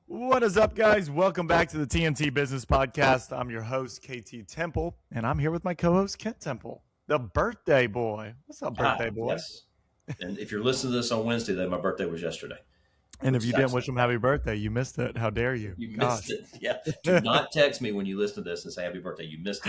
What is up, guys? Welcome back to the TNT Business Podcast. I'm your host, KT Temple, and I'm here with my co-host, Kent Temple, the birthday boy. What's up, birthday boy? Yes. And if you're listening to this on Wednesday, then my birthday was yesterday. And if you didn't wish him happy birthday, you missed it. How dare you? You missed it. Yeah. Do not text me when you listen to this and say happy birthday. You missed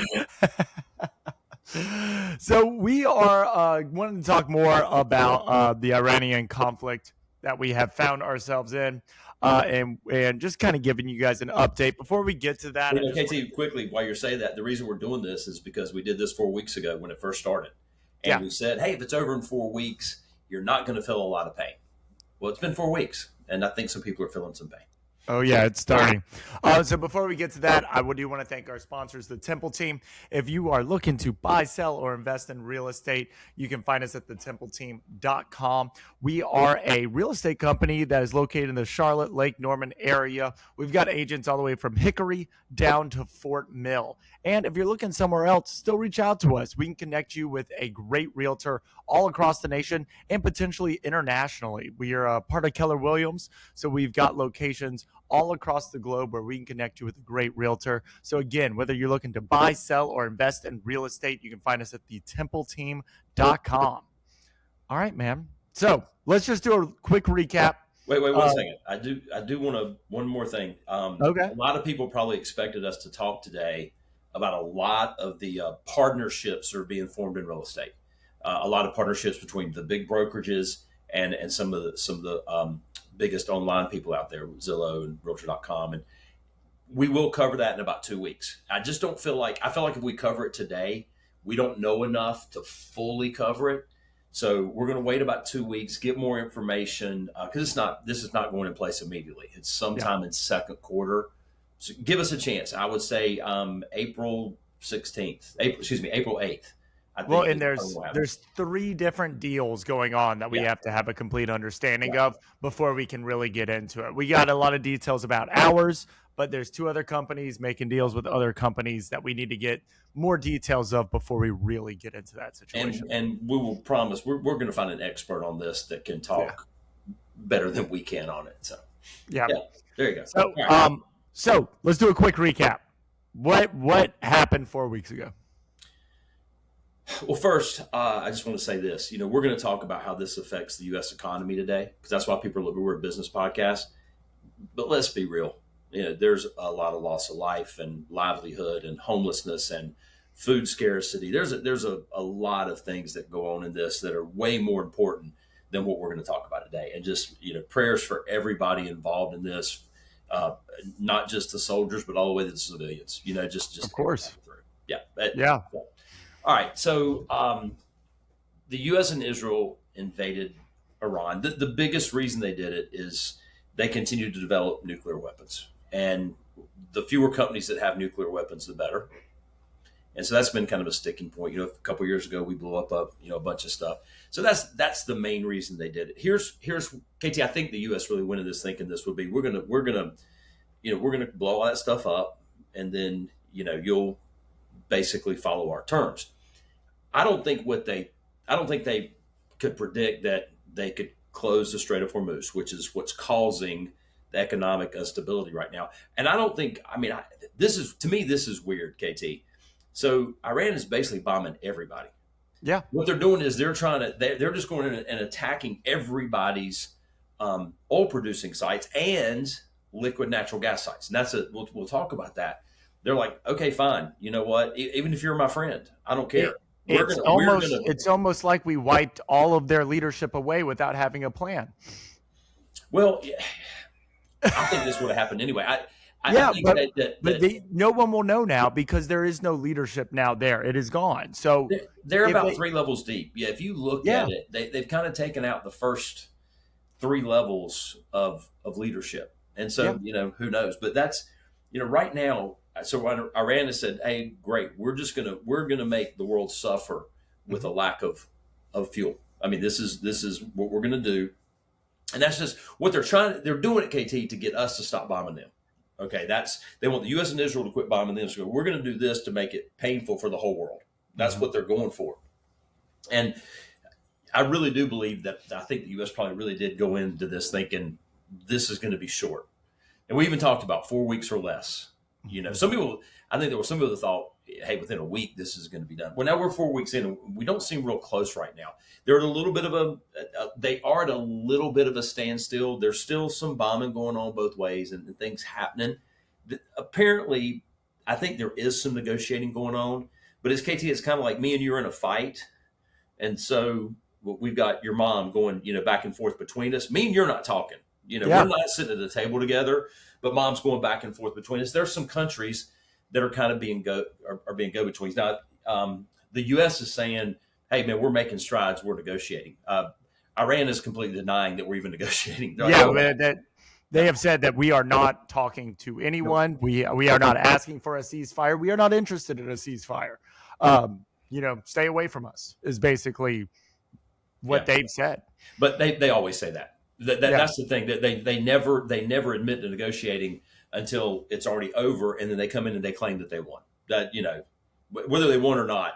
it. So we are wanting to talk more about the Iranian conflict that we have found ourselves in. And just kind of giving you guys an update before we get to that. KT, quickly, while you're saying that, the reason we're doing this is because we did this 4 weeks ago when it first started. And we said, hey, if it's over in 4 weeks, you're not going to feel a lot of pain. Well, it's been 4 weeks, and I think some people are feeling some pain. Oh, yeah, it's starting. So before we get to that, I do want to thank our sponsors, the Temple Team. If you are looking to buy, sell, or invest in real estate, you can find us at thetempleteam.com. We are a real estate company that is located in the Charlotte, Lake Norman area. We've got agents all the way from Hickory down to Fort Mill. And if you're looking somewhere else, still reach out to us. We can connect you with a great realtor all across the nation and potentially internationally. We are a part of Keller Williams, so we've got locations all across the globe where we can connect you with a great realtor. So again, whether you're looking to buy, sell, or invest in real estate, you can find us at thetempleteam.com. All right, man. So let's just do a quick recap. Wait 1 second. I do want one more thing. Okay. A lot of people probably expected us to talk today about a lot of the partnerships that are being formed in real estate. A lot of partnerships between the big brokerages and some of the biggest online people out there, Zillow and Realtor.com. And we will cover that in about 2 weeks. I feel like if we cover it today, we don't know enough to fully cover it. So we're going to wait about 2 weeks, get more information, because this is not going in place immediately. It's sometime in second quarter. So give us a chance. I would say April 8th. Well, and there's 3 different deals going on that we have to have a complete understanding of before we can really get into it. We got a lot of details about ours, but there's 2 other companies making deals with other companies that we need to get more details of before we really get into that situation. And we will promise we're going to find an expert on this that can talk better than we can on it. So yeah, there you go. So, so let's do a quick recap. What happened 4 weeks ago? Well, first, I just want to say this. We're going to talk about how this affects the U.S. economy today, because that's why people are looking. We're a business podcast. But let's be real. There's a lot of loss of life and livelihood and homelessness and food scarcity. There's a lot of things that go on in this that are way more important than what we're going to talk about today. And just, prayers for everybody involved in this, not just the soldiers, but all the way to the civilians. Just of course. Yeah. Yeah. All right, so the U.S. and Israel invaded Iran. The biggest reason they did it is they continue to develop nuclear weapons. And the fewer companies that have nuclear weapons, the better. And so that's been kind of a sticking point. A couple of years ago, we blew up a bunch of stuff. So that's the main reason they did it. Here's KT. I think the U.S. really went into this thinking this would be we're gonna blow all that stuff up, and then you'll basically follow our terms. I don't think they could predict that they could close the Strait of Hormuz, which is what's causing the economic instability right now. And I don't think, this is weird, KT. So Iran is basically bombing everybody. Yeah. What they're doing is they're just going in and attacking everybody's oil producing sites and liquid natural gas sites. And we'll talk about that. They're like, okay, fine. You know what? Even if you're my friend, I don't care. It's almost like we wiped all of their leadership away without having a plan. Well, I think this would have happened anyway. I think no one will know now because there is no leadership now there. It is gone. So they're about 3 levels deep. Yeah, if you look at it, they've kind of taken out the first 3 levels of leadership. And so, who knows? But that's, right now. So Iran has said, "Hey, great, we're gonna make the world suffer with a lack of fuel. This is what we're gonna do, and that's just what they're doing at KT to get us to stop bombing them. Okay, they want the U.S. and Israel to quit bombing them. So we're gonna do this to make it painful for the whole world. That's what they're going for, and I really do believe that. I think the U.S. probably really did go into this thinking this is going to be short. And we even talked about 4 weeks or less. Some people, I think there were some people that thought, hey, within a week, this is going to be done. Well, now we're 4 weeks in, and we don't seem real close right now. They're at a little bit of they are at a little bit of a standstill. There's still some bombing going on both ways and things happening. Apparently, I think there is some negotiating going on, but as KT, it's kind of like me and you are in a fight. And so we've got your mom going, back and forth between us. Me and you're not talking. We're not sitting at the table together, but mom's going back and forth between us. There's some countries that are kind of being go-betweens. Now, the U.S. is saying, hey, man, we're making strides. We're negotiating. Iran is completely denying that we're even negotiating. They have said that we are not talking to anyone. We are not asking for a ceasefire. We are not interested in a ceasefire. Stay away from us is basically what they've said. But they always say that. That's the thing, that they never admit to negotiating until it's already over, and then they come in and they claim that they won. That whether they won or not,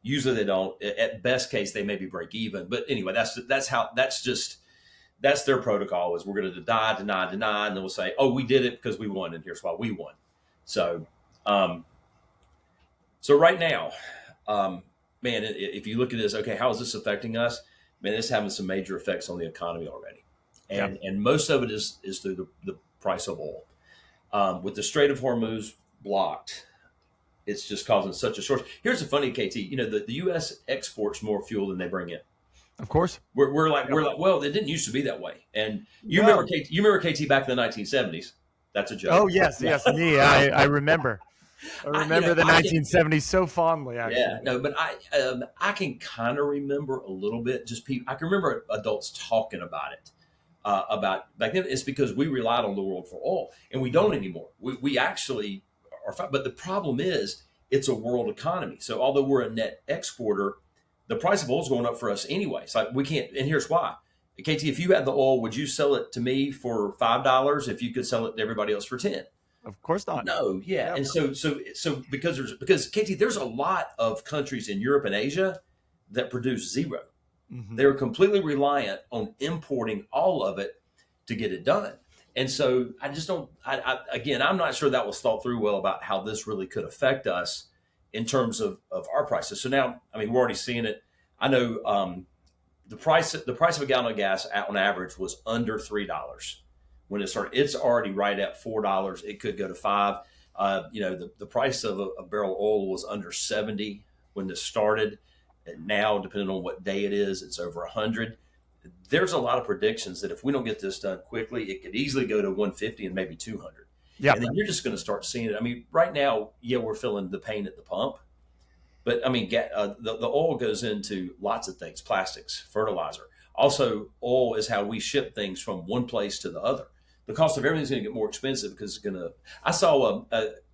usually they don't. At best case, they maybe break even. But anyway, that's their protocol. Is we're going to deny, and then we'll say, oh, we did it because we won, and here's why we won. So, right now, man, if you look at this, okay, how is this affecting us? Man, it's having some major effects on the economy already. And most of it is through the price of oil. With the Strait of Hormuz blocked, it's just causing such a shortage. Here's the funny, KT. The U.S. exports more fuel than they bring in. Of course, we're like, well, it didn't used to be that way. And remember KT back in the 1970s. That's a joke. Oh yes, me. I remember. I remember the 1970s so fondly. Actually, but I can kind of remember a little bit. Just people, I can remember adults talking about it. About back then, it's because we relied on the world for oil, and we don't anymore. We actually are fine. But the problem is, it's a world economy. So although we're a net exporter, the price of oil is going up for us anyway. So we can't. And here's why. KT, if you had the oil, would you sell it to me for $5 if you could sell it to everybody else for 10? Of course not. No, yeah. And so because KT, there's a lot of countries in Europe and Asia that produce zero. Mm-hmm. They're completely reliant on importing all of it to get it done. And so I just don't, again, I'm not sure that was thought through well about how this really could affect us in terms of our prices. So now, we're already seeing it. I know the price of a gallon of gas on average was under $3 when it started. It's already right at $4. It could go to $5. The price of a barrel of oil was under 70 when this started. And now, depending on what day it is, it's over 100. There's a lot of predictions that if we don't get this done quickly, it could easily go to 150 and maybe 200. Yeah. And then you're just going to start seeing it. Right now, we're feeling the pain at the pump. But, the oil goes into lots of things, plastics, fertilizer. Also, oil is how we ship things from one place to the other. The cost of everything's going to get more expensive because it's going to – I saw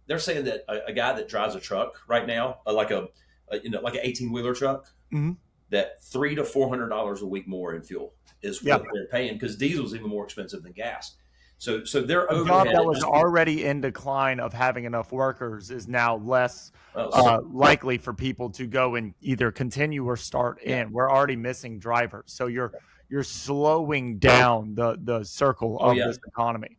they're saying that a guy that drives a truck right now, like an 18-wheeler truck, mm-hmm. that $300 to $400 a week more in fuel is what they're paying because diesel's even more expensive than gas. So they're overhead. A job that was already in decline of having enough workers is now less likely for people to go and either continue or start in. We're already missing drivers, so you're slowing down the circle of this economy.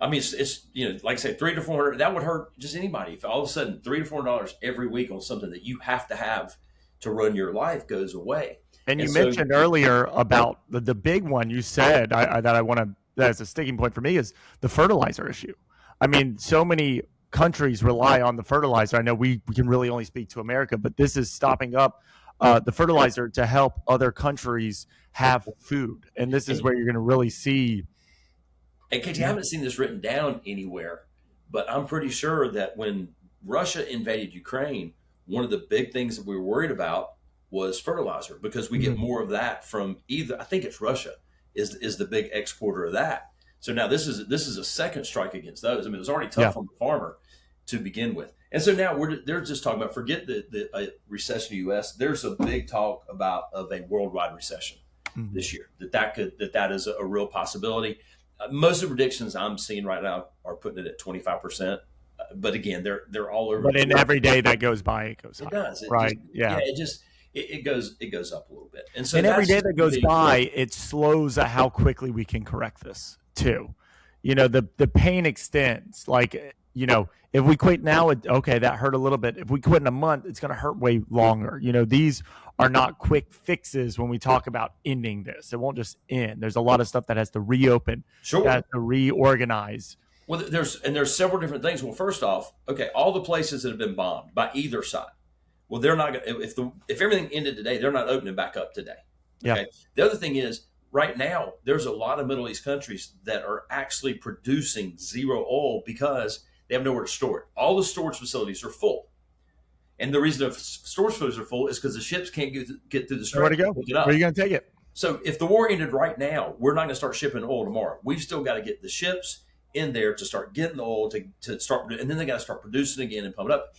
It's like I said, $300 to $400. That would hurt just anybody if all of a sudden $300 to $400 every week on something that you have to have to run your life goes away. And you mentioned earlier about the big one you said that's a sticking point for me is the fertilizer issue. So many countries rely on the fertilizer. I know we can really only speak to America, but this is stopping up the fertilizer to help other countries have food. And this is where you're going to really see. And KT, I haven't seen this written down anywhere, but I'm pretty sure that when Russia invaded Ukraine, one of the big things that we were worried about was fertilizer because we get more of that from I think it's Russia is the big exporter of that. So now this is a second strike against those. It was already tough on the farmer to begin with. And so now they're just talking about, forget the recession in the U.S. There's a big talk of a worldwide recession this year, that is a real possibility. Most of the predictions I'm seeing right now are putting it at 25%. But again, they're all over. But in every day that goes by, it goes higher. It does. Right. It goes up a little bit. And so every day that goes by, it slows how quickly we can correct this too. the pain extends. Like, if we quit now, okay, that hurt a little bit. If we quit in a month, it's going to hurt way longer. These are not quick fixes when we talk about ending this. It won't just end. There's a lot of stuff that has to reopen, that has Sure. to reorganize. Well, there's several different things. Well, first off, okay, all the places that have been bombed by either side. Well, they're not going. If everything ended today, they're not opening back up today. Yeah. Okay. The other thing is, right now, there's a lot of Middle East countries that are actually producing zero oil because they have nowhere to store it. All the storage facilities are full. And the reason the storage facilities are full is because the ships can't get through the strait. Where to go? Pick it Where up. are you going to take it? So if the war ended right now, we're not going to start shipping oil tomorrow. We've still got to get the ships in there to start getting the oil to start, and then they got to start producing again and pump it up.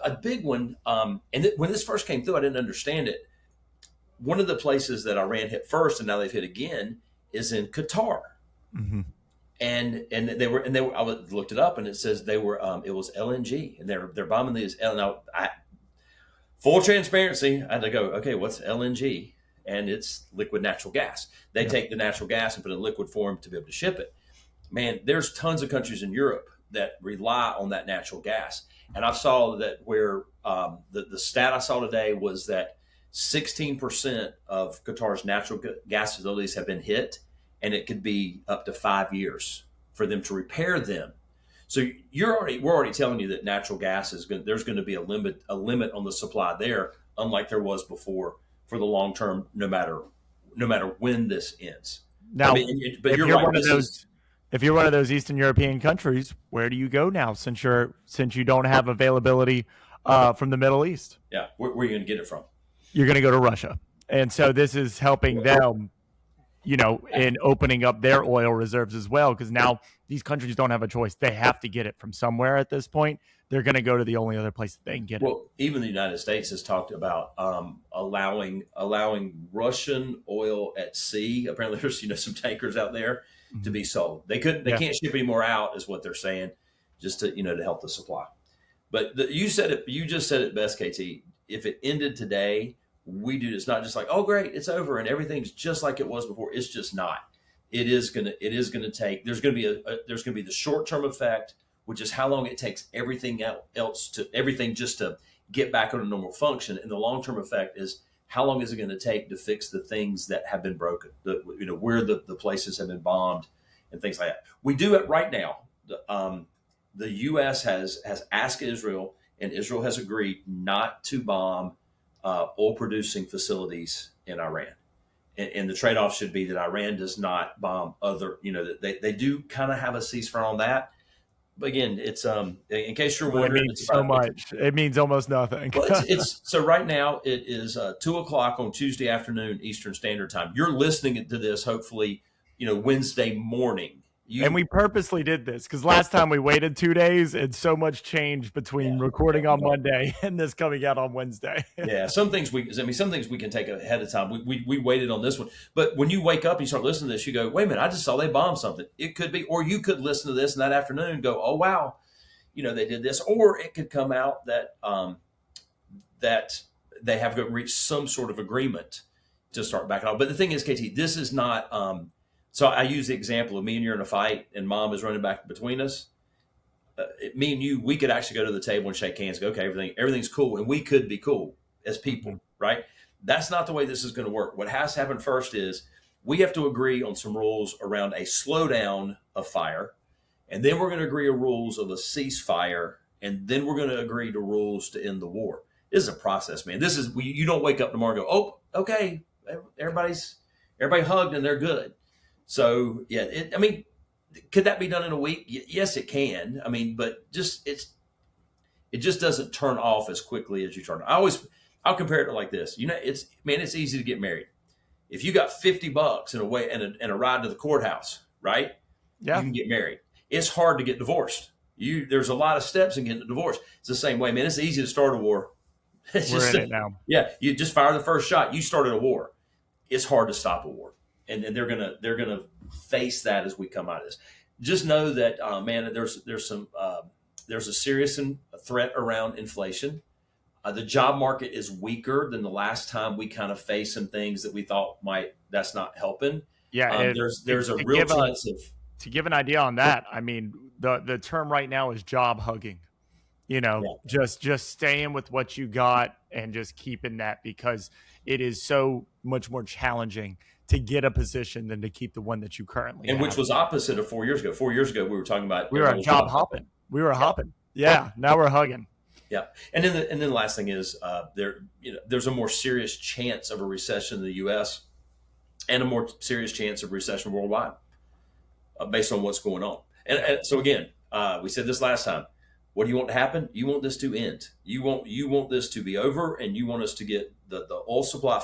A big one, when this first came through, I didn't understand it. One of the places that Iran hit first, and now they've hit again, is in Qatar. Mm-hmm. And they were I looked it up, and it says it was LNG, and they're bombing these. Now, full transparency, I had to go, okay, what's LNG? And it's liquid natural gas. They take the natural gas and put it in liquid form to be able to ship it. Man, there's tons of countries in Europe that rely on that natural gas. And I saw that where the stat I saw today was that 16% of Qatar's natural gas facilities have been hit, and it could be up to 5 years for them to repair them. So we're already telling you that natural gas there's going to be a limit on the supply there, unlike there was before for the long term, no matter when this ends. Now, but you're right. If you're one of those Eastern European countries, where do you go now since you don't have availability from the Middle East? Yeah, where are you going to get it from? You're going to go to Russia. And so this is helping them, in opening up their oil reserves as well, because now these countries don't have a choice. They have to get it from somewhere at this point. They're going to go to the only other place that they can get it. Well, even the United States has talked about allowing Russian oil at sea. Apparently, there's some tankers out there to be sold. They can't ship any more out, is what they're saying, just to to help the supply. But you just said it best, KT. If it ended today, it's not just like, oh great, it's over and everything's just like it was before. It's just not. It is gonna take. There's gonna be the short term effect, which is how long it takes everything just to get back on a normal function. And the long term effect is how long is it going to take to fix the things that have been broken, where the places have been bombed and things like that. We do it right now. The U.S. has asked Israel, and Israel has agreed not to bomb oil producing facilities in Iran. And the trade-off should be that Iran does not bomb other, that they do kind of have a ceasefire on that. But again, it's in case you're wondering, it means so much. It means almost nothing. Well, it's so right now it is 2:00 on Tuesday afternoon Eastern Standard Time. You're listening to this hopefully, Wednesday morning. And we purposely did this because last time we waited 2 days and so much changed between recording on Monday and this coming out on Wednesday. Yeah, some things we can take ahead of time. We waited on this one, but when you wake up and you start listening to this, you go, "Wait a minute! I just saw they bombed something." It could be, or you could listen to this and that afternoon and go, "Oh wow, they did this," or it could come out that that they have reached some sort of agreement to start backing off. But the thing is, KT, this is not. So I use the example of me and you're in a fight and mom is running back between us. Me and you, we could actually go to the table and shake hands and go, okay, everything's cool. And we could be cool as people, right? That's not the way this is going to work. What has to happen first is we have to agree on some rules around a slowdown of fire. And then we're going to agree on rules of a ceasefire. And then we're going to agree to rules to end the war. This is a process, man. You don't wake up tomorrow and go, oh, okay, everybody hugged and they're good. So yeah, could that be done in a week? Yes, it can. But it just doesn't turn off as quickly as you turn. I'll compare it to like this. It's easy to get married. If you got $50 and a ride to the courthouse, right? Yeah, you can get married. It's hard to get divorced. There's a lot of steps in getting a divorce. It's the same way, man. It's easy to start a war. We're in it now. Yeah, you just fire the first shot. You started a war. It's hard to stop a war. And they're gonna face that as we come out of this. Just know that, man, there's a serious threat around inflation. The job market is weaker than the last time we kind of faced some things that we thought that's not helping. Yeah, there's a real chance to give an idea on that, I mean, the term right now is job hugging. Yeah. Just staying with what you got and just keeping that, because it is so much more challenging to get a position than to keep the one that you currently And which have. was opposite of 4 years ago. 4 years ago, we were talking about We were everyone was job job hopping. hopping. We were Yeah. hopping. Yeah. Now we're hugging. Yeah, and then the last thing is there's a more serious chance of a recession in the U.S. and a more serious chance of recession worldwide based on what's going on. And so again, we said this last time. What do you want to happen? You want this to end. You want this to be over, and you want us to get the oil supply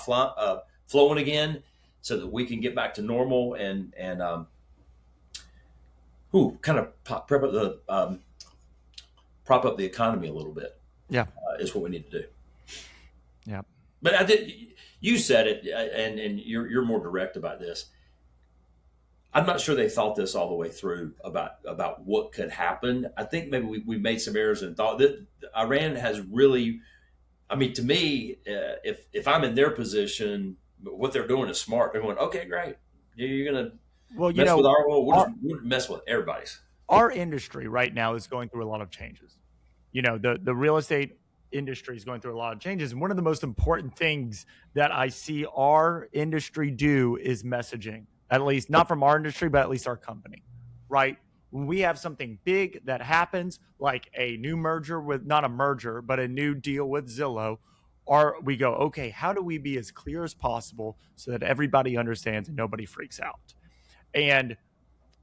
flowing again, so that we can get back to normal and kind of prop up the economy a little bit. Yeah. Is what we need to do. Yeah. But I did. You said it, and you're more direct about this. I'm not sure they thought this all the way through about what could happen. I think maybe we made some errors and thought that Iran has really. I mean, to me, if I'm in their position, what they're doing is smart. They're going, okay, great. You're gonna mess with our oil. We'll mess with everybody's. Our industry right now is going through a lot of changes. The real estate industry is going through a lot of changes. And one of the most important things that I see our industry do is messaging, at least not from our industry, but at least our company, right? When we have something big that happens, like a new merger not a merger, but a new deal with Zillow, we go, okay, how do we be as clear as possible so that everybody understands and nobody freaks out? And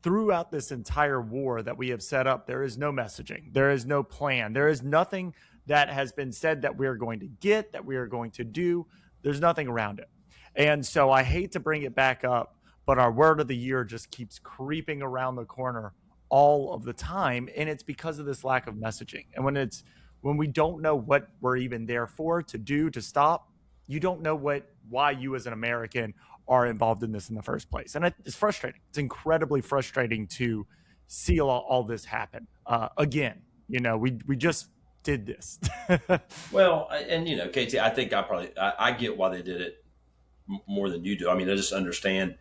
throughout this entire war that we have set up, there is no messaging. There is no plan. There is nothing that has been said that we are going to get, that we are going to do. There's nothing around it. And so I hate to bring it back up, but our word of the year just keeps creeping around the corner all of the time. And it's because of this lack of messaging. And when we don't know what we're even there for, to do, to stop, you don't know why you as an American are involved in this in the first place. And it's frustrating. It's incredibly frustrating to see all this happen. Again, we just did this. Well, and KT, I think I get why they did it more than you do. I mean, I just understand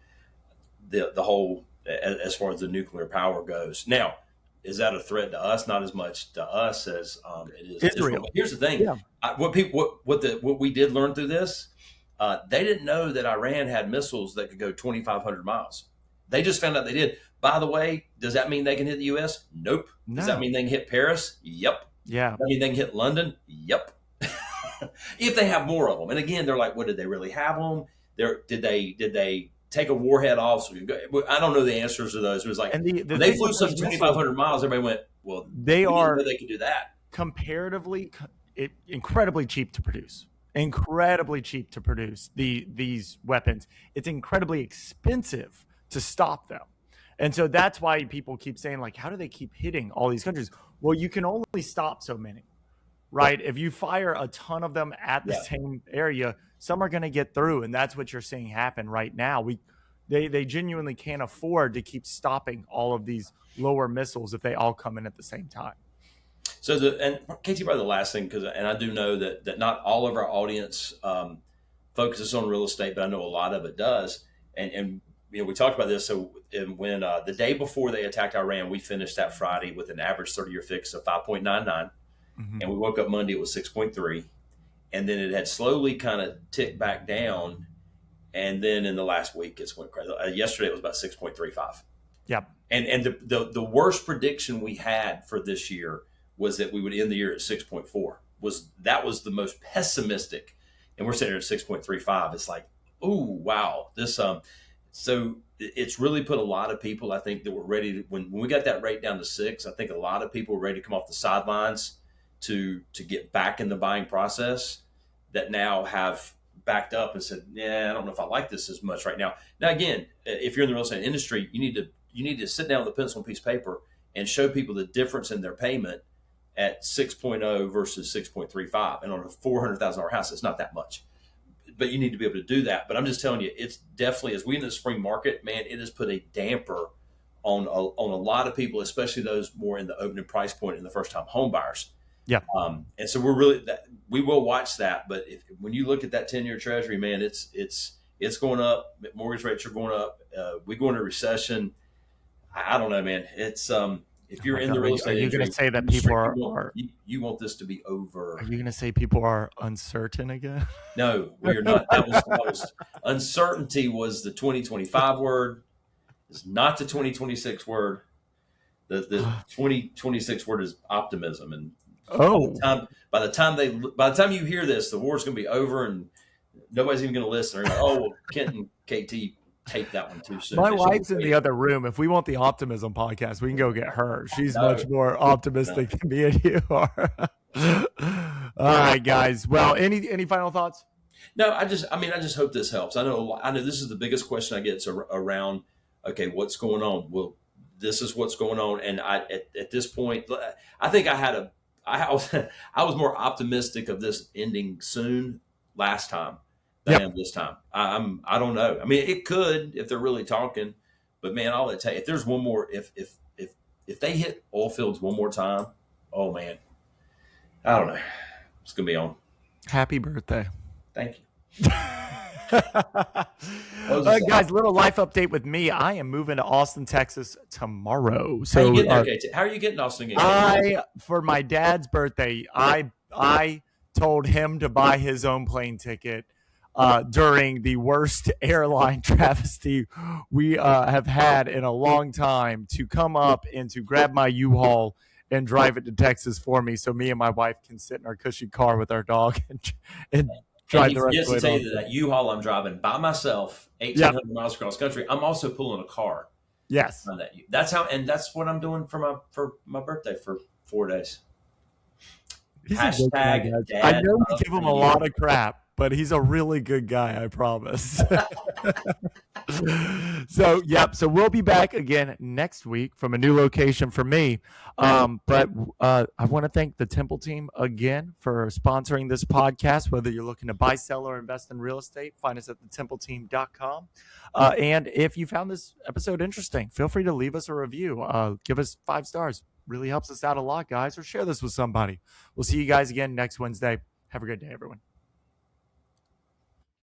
the whole, as far as the nuclear power goes. Now, is that a threat to us? Not as much to us as it is Israel. But here's the thing: what we did learn through this, they didn't know that Iran had missiles that could go 2,500 miles. They just found out they did. By the way, does that mean they can hit the U.S.? Nope. No. Does that mean they can hit Paris? Yep. Yeah. Does that mean they can hit London? Yep. If they have more of them, and again, they're like, "What did they really have them? Did they take a warhead off?" So I don't know the answers to those. It was like when they flew some 2,500 miles. Everybody went, "Well, they could do that." Comparatively, incredibly cheap to produce. Incredibly cheap to produce these weapons. It's incredibly expensive to stop them. And so that's why people keep saying, like, how do they keep hitting all these countries? Well, you can only stop so many, right? If you fire a ton of them at the same area, some are going to get through. And that's what you're seeing happen right now. They genuinely can't afford to keep stopping all of these lower missiles if they all come in at the same time. So and KT, probably the last thing, and I do know that not all of our audience focuses on real estate, but I know a lot of it does. And we talked about this. So when the day before they attacked Iran, we finished that Friday with an average 30-year fix of 5.99, and we woke up Monday, it was 6.3, and then it had slowly kind of ticked back down, and then in the last week it's went crazy. Yesterday it was about 6.35. Yep. And the worst prediction we had for this year was that we would end the year at 6.4. That was the most pessimistic, and we're sitting at 6.35. It's like, oh wow, this so it's really put a lot of people, I think, that were ready to, when we got that rate down to 6. I think a lot of people were ready to come off the sidelines to get back in the buying process, that now have backed up and said, yeah, I don't know if I like this as much right now. Now again, if you're in the real estate industry, you need to sit down with a pencil and piece of paper and show people the difference in their payment at 6.0 versus 6.35. And on a $400,000 house, it's not that much, but you need to be able to do that. But I'm just telling you, it's definitely, as we in the spring market, man, it has put a damper on a lot of people, especially those more in the opening price point and the first time home buyers. Yeah. And so we will watch that. But when you look at that 10-year treasury, man, it's going up. Mortgage rates are going up. We go into recession. I don't know, man. It's if Oh you're my in the God, real are estate you going to industry, say that people you want this to be are over. you going to say people are uncertain again? No, we are not. That was uncertainty was the 2025 word. It's not the 2026 word. The 2026 word is optimism. And Oh, by the time you hear this, the war's going to be over, and nobody's even going to listen. They're like, oh, well, Kent and KT taped that one too soon. my They should have wife's in the waited. other room. If we want the optimism podcast, we can go get her. She's much No, more no. optimistic than me and you are. All right, guys. Well, any final thoughts? No, I just hope this helps. I know this is the biggest question I get. It's around, okay, what's going on? Well, this is what's going on. And at this point, I think I was, I was more optimistic of this ending soon last time than I Yep. am this time. I don't know. I mean, it could if they're really talking, but man, I'll tell you, if there's one more, if they hit oil fields one more time, oh man, I don't know. It's gonna be on. Happy birthday. Thank you. Close this out. Guys, little life update with me. I am moving to Austin, Texas tomorrow. How you So getting there, KT? How are you getting Austin again, KT? for my dad's birthday, I told him to buy his own plane ticket during the worst airline travesty we have had in a long time to come up and to grab my U-Haul and drive it to Texas for me, so me and my wife can sit in our cushy car with our dog and And drive he the rest forgets of to the way tell home. you that U-Haul I'm driving by myself, Yep. 1,800 miles across country. I'm also pulling a car. Yes. On that. That's what I'm doing for my birthday for 4 days. He's a good guy, Hashtag guys. I dad know we of give him the a year. lot of crap, but he's a really good guy, I promise. So we'll be back again next week from a new location for me. But I want to thank the Temple team again for sponsoring this podcast. Whether you're looking to buy, sell, or invest in real estate, find us at thetempleteam.com. And if you found this episode interesting, feel free to leave us a review. Give us 5 stars. Really helps us out a lot, guys. Or share this with somebody. We'll see you guys again next Wednesday. Have a good day, everyone.